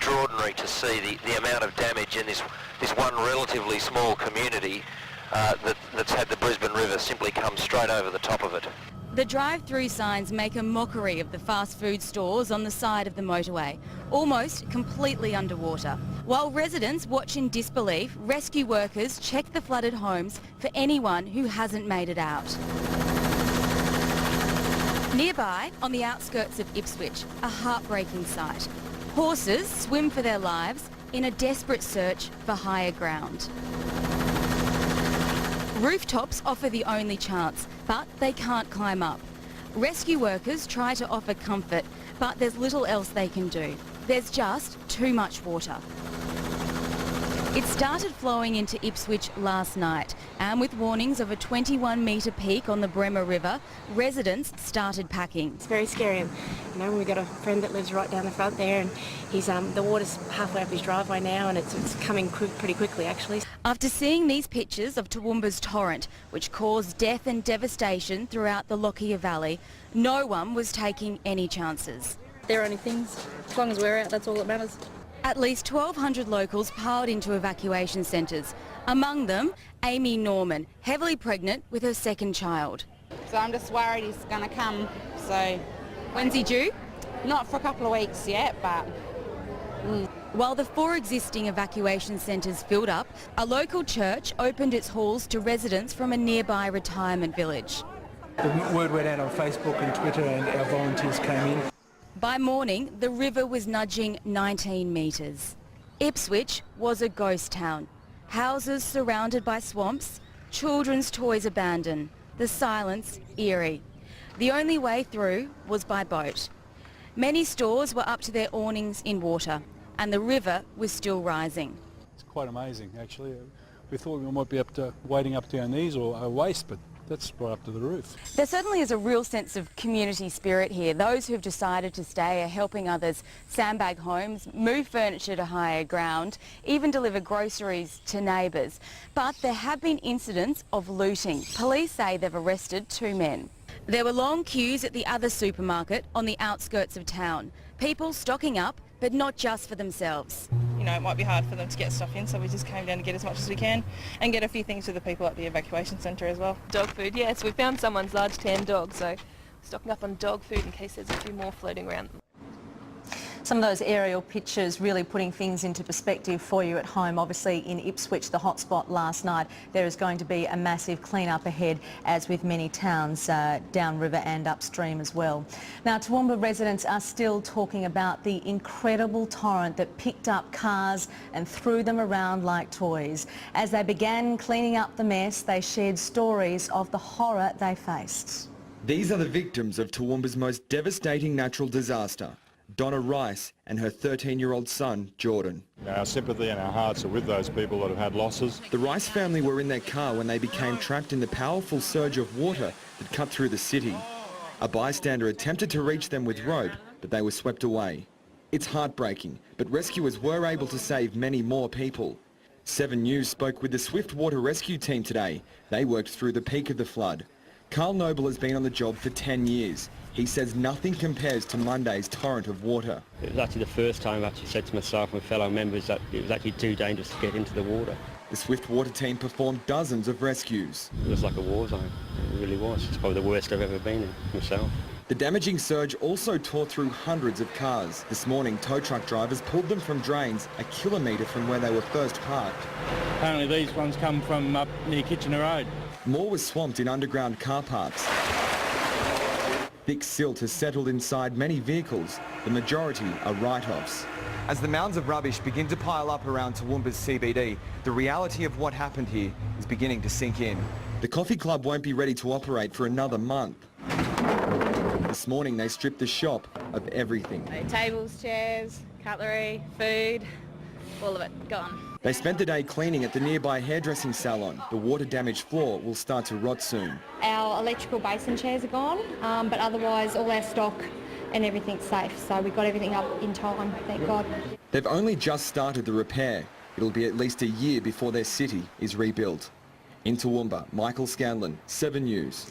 extraordinary to see the amount of damage in this one relatively small community that's had the Brisbane River simply come straight over the top of it. The drive-through signs make a mockery of the fast food stores on the side of the motorway, almost completely underwater. While residents watch in disbelief, rescue workers check the flooded homes for anyone who hasn't made it out. Nearby, on the outskirts of Ipswich, a heartbreaking sight. Horses swim for their lives in a desperate search for higher ground. Rooftops offer the only chance, but they can't climb up. Rescue workers try to offer comfort, but there's little else they can do. There's just too much water. It started flowing into Ipswich last night, and with warnings of a 21-metre peak on the Bremer River, residents started packing. It's very scary. We've got a friend that lives right down the front there, and he's the water's halfway up his driveway now, and it's coming pretty quickly actually. After seeing these pictures of Toowoomba's torrent, which caused death and devastation throughout the Lockyer Valley, no one was taking any chances. There are only things. As long as we're out, that's all that matters. At least 1,200 locals piled into evacuation centres. Among them, Amy Norman, heavily pregnant with her second child. So I'm just worried he's going to come, so... When's he due? Not for a couple of weeks yet, but... While the 4 existing evacuation centres filled up, a local church opened its halls to residents from a nearby retirement village. The word went out on Facebook and Twitter, and our volunteers came in. By morning, the river was nudging 19 metres. Ipswich was a ghost town. Houses surrounded by swamps, children's toys abandoned, the silence eerie. The only way through was by boat. Many stores were up to their awnings in water, and the river was still rising. It's quite amazing, actually. We thought we might be wading up to our knees or our waist, but that's right up to the roof. There certainly is a real sense of community spirit here. Those who've decided to stay are helping others sandbag homes, move furniture to higher ground, even deliver groceries to neighbours. But there have been incidents of looting. Police say they've arrested 2 men. There were long queues at the other supermarket on the outskirts of town. People stocking up, but not just for themselves. You know, it might be hard for them to get stuff in, so we just came down to get as much as we can and get a few things for the people at the evacuation centre as well. Dog food, yes. We found someone's large tan dog, so stocking up on dog food in case there's a few more floating around. Some of those aerial pictures really putting things into perspective for you at home. Obviously in Ipswich, the hotspot last night, there is going to be a massive clean-up ahead, as with many towns downriver and upstream as well. Now, Toowoomba residents are still talking about the incredible torrent that picked up cars and threw them around like toys. As they began cleaning up the mess, they shared stories of the horror they faced. These are the victims of Toowoomba's most devastating natural disaster. Donna Rice and her 13-year-old son, Jordan. Our sympathy and our hearts are with those people that have had losses. The Rice family were in their car when they became trapped in the powerful surge of water that cut through the city. A bystander attempted to reach them with rope, but they were swept away. It's heartbreaking, but rescuers were able to save many more people. 7 News spoke with the Swift Water Rescue team today. They worked through the peak of the flood. Carl Noble has been on the job for 10 years. He says nothing compares to Monday's torrent of water. It was actually the first time I actually said to myself and fellow members that it was actually too dangerous to get into the water. The Swift Water team performed dozens of rescues. It was like a war zone. It really was. It's probably the worst I've ever been in myself. The damaging surge also tore through hundreds of cars. This morning, tow truck drivers pulled them from drains a kilometre from where they were first parked. Apparently these ones come from up near Kitchener Road. More was swamped in underground car parks. Thick silt has settled inside many vehicles. The majority are write-offs. As the mounds of rubbish begin to pile up around Toowoomba's CBD, the reality of what happened here is beginning to sink in. The coffee club won't be ready to operate for another month. This morning they stripped the shop of everything. Tables, chairs, cutlery, food, all of it gone. They spent the day cleaning at the nearby hairdressing salon. The water-damaged floor will start to rot soon. Our electrical basin chairs are gone, but otherwise all our stock and everything's safe. So we got everything up in time, thank God. They've only just started the repair. It'll be at least a year before their city is rebuilt. In Toowoomba, Michael Scanlon, 7 News.